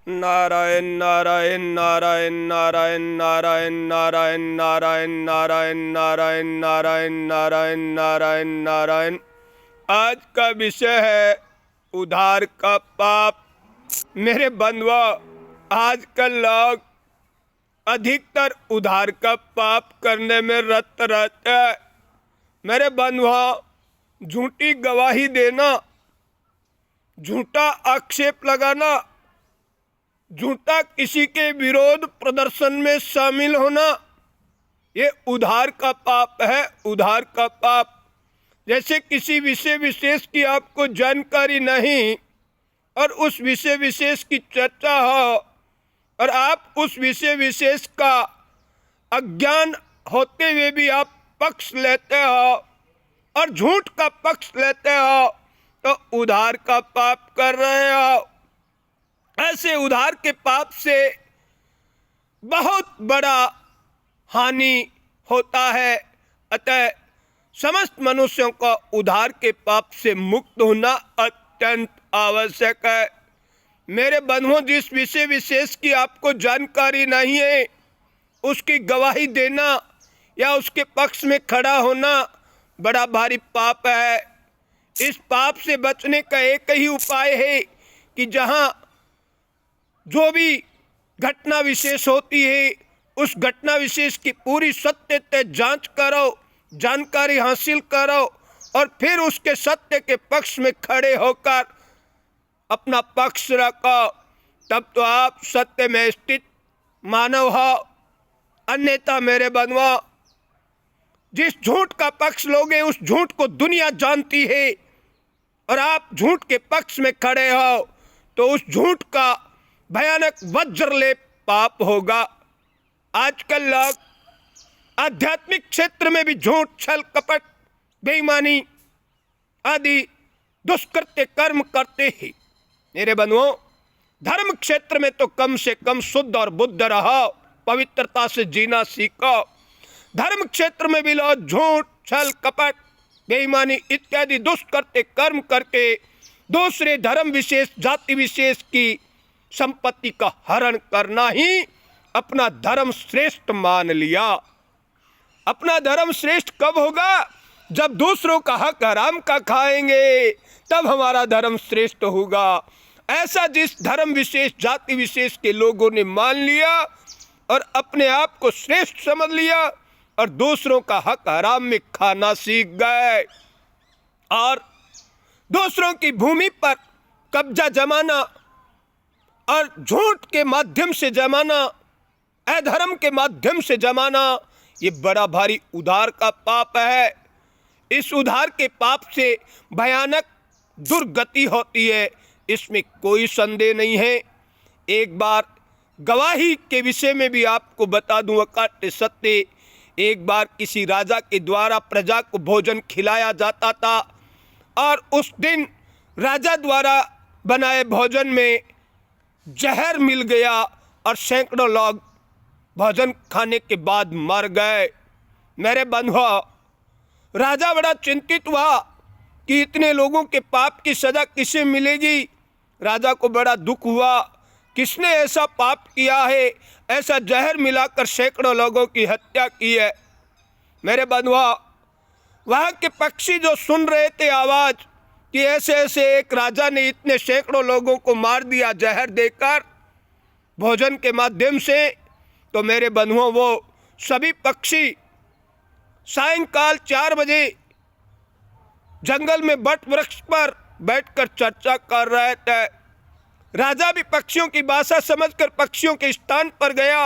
नारायण नारायण नारायण नारायण नारायण नारायण नारायण नारायण नारायण नारायण नारायण नारायण नारायण। आज का विषय है उधार का पाप। मेरे बंधुओं, आजकल लोग अधिकतर उधार का पाप करने में रत रहते हैं। मेरे बंधुओं, झूठी गवाही देना, झूठा आक्षेप लगाना, झूठा किसी के विरोध प्रदर्शन में शामिल होना, ये उधार का पाप है। उधार का पाप। जैसे किसी विषय विशेष की आपको जानकारी नहीं और उस विषय विशेष की चर्चा हो और आप उस विषय विशेष का अज्ञान होते हुए भी आप पक्ष लेते हो और झूठ का पक्ष लेते हो, तो उधार का पाप कर रहे हो। ऐसे उधार के पाप से बहुत बड़ा हानि होता है। अतः समस्त मनुष्यों को उधार के पाप से मुक्त होना अत्यंत आवश्यक है। मेरे बंधुओं, जिस विषय विशेष की आपको जानकारी नहीं है, उसकी गवाही देना या उसके पक्ष में खड़ा होना बड़ा भारी पाप है। इस पाप से बचने का एक ही उपाय है कि जहाँ जो भी घटना विशेष होती है, उस घटना विशेष की पूरी सत्य जांच करो, जानकारी हासिल करो और फिर उसके सत्य के पक्ष में खड़े होकर अपना पक्ष रखो। तब तो आप सत्य में स्थित मानव हो। अन्यथा मेरे बंधुओं, जिस झूठ का पक्ष लोगे उस झूठ को दुनिया जानती है और आप झूठ के पक्ष में खड़े हो तो उस झूठ का भयानक वज्रलेप पाप होगा। आजकल लोग आध्यात्मिक क्षेत्र में भी झूठ, छल, कपट, बेईमानी आदि दुष्कृत्य कर्म करते हैं। मेरे बंधुओं, धर्म क्षेत्र में तो कम से कम शुद्ध और बुद्ध रहो, पवित्रता से जीना सीखो। धर्म क्षेत्र में भी लोग झूठ, छल, कपट, बेईमानी इत्यादि दुष्कृत्य कर्म करके दूसरे धर्म विशेष, जाति विशेष की संपत्ति का हरण करना ही अपना धर्म श्रेष्ठ मान लिया। अपना धर्म श्रेष्ठ कब होगा? जब दूसरों का हक हराम का खाएंगे, तब हमारा धर्म श्रेष्ठ होगा। ऐसा जिस धर्म विशेष, जाति विशेष के लोगों ने मान लिया और अपने आप को श्रेष्ठ समझ लिया और दूसरों का हक हराम में खाना सीख गए और दूसरों की भूमि पर कब्जा जमाना और झूठ के माध्यम से जमाना, अधर्म के माध्यम से जमाना, ये बड़ा भारी उधार का पाप है। इस उधार के पाप से भयानक दुर्गति होती है, इसमें कोई संदेह नहीं है। एक बार गवाही के विषय में भी आपको बता दूं अकाट्य सत्य। एक बार किसी राजा के द्वारा प्रजा को भोजन खिलाया जाता था और उस दिन राजा द्वारा बनाए भोजन में जहर मिल गया और सैकड़ों लोग भोजन खाने के बाद मर गए। मेरे बंधुओं, राजा बड़ा चिंतित हुआ कि इतने लोगों के पाप की सजा किसे मिलेगी। राजा को बड़ा दुख हुआ, किसने ऐसा पाप किया है, ऐसा जहर मिलाकर सैकड़ों लोगों की हत्या की है। मेरे बंधुओं, वहाँ के पक्षी जो सुन रहे थे आवाज़ कि ऐसे ऐसे एक राजा ने इतने सैकड़ों लोगों को मार दिया जहर देकर भोजन के माध्यम से, तो मेरे बंधुओं, वो सभी पक्षी सायंकाल 4 बजे जंगल में बट वृक्ष पर बैठकर चर्चा कर रहे थे। राजा भी पक्षियों की भाषा समझकर पक्षियों के स्थान पर गया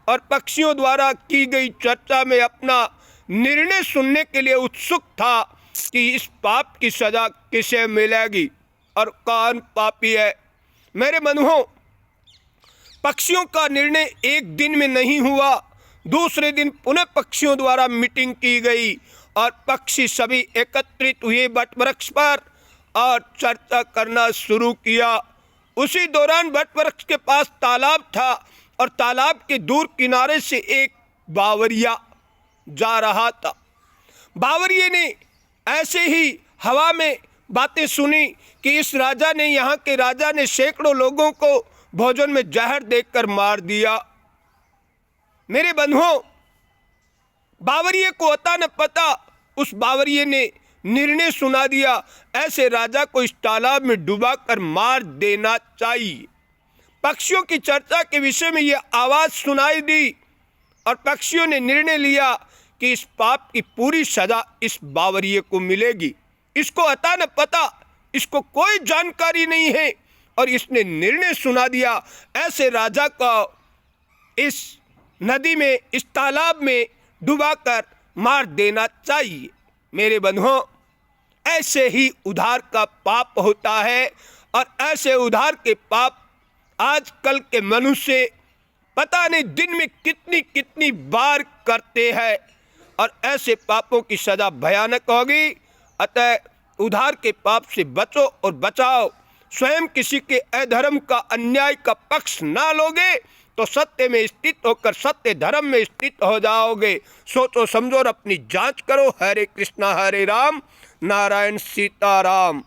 और पक्षियों द्वारा की गई चर्चा में अपना निर्णय सुनने के लिए उत्सुक था कि इस पाप की सजा किसे मिलेगी और कौन पापी है। मेरे बंधुओं, पक्षियों का निर्णय एक दिन में नहीं हुआ। दूसरे दिन पुनः पक्षियों द्वारा मीटिंग की गई और पक्षी सभी एकत्रित हुए वटवृक्ष पर और चर्चा करना शुरू किया। उसी दौरान वटवृक्ष के पास तालाब था और तालाब के दूर किनारे से एक बावरिया जा रहा था। बावरिये ने ऐसे ही हवा में बातें सुनी कि इस राजा ने, यहाँ के राजा ने सैकड़ों लोगों को भोजन में जहर देकर मार दिया। मेरे बंधुओं, बावरिये को अता न पता, उस बावरिये ने निर्णय सुना दिया, ऐसे राजा को इस तालाब में डुबाकर मार देना चाहिए। पक्षियों की चर्चा के विषय में यह आवाज़ सुनाई दी और पक्षियों ने निर्णय लिया कि इस पाप की पूरी सजा इस बावरिये को मिलेगी। इसको अता न पता, इसको कोई जानकारी नहीं है और इसने निर्णय सुना दिया, ऐसे राजा को इस नदी में, इस तालाब में डुबाकर मार देना चाहिए। मेरे बंधुओं, ऐसे ही उधार का पाप होता है और ऐसे उधार के पाप आजकल के मनुष्य पता नहीं दिन में कितनी कितनी बार करते हैं और ऐसे पापों की सजा भयानक होगी। अतः उधार के पाप से बचो और बचाओ। स्वयं किसी के अधर्म का, अन्याय का पक्ष ना लोगे तो सत्य में स्थित होकर सत्य धर्म में स्थित हो जाओगे। सोचो समझो और अपनी जांच करो। हरे कृष्णा हरे राम, नारायण सीताराम।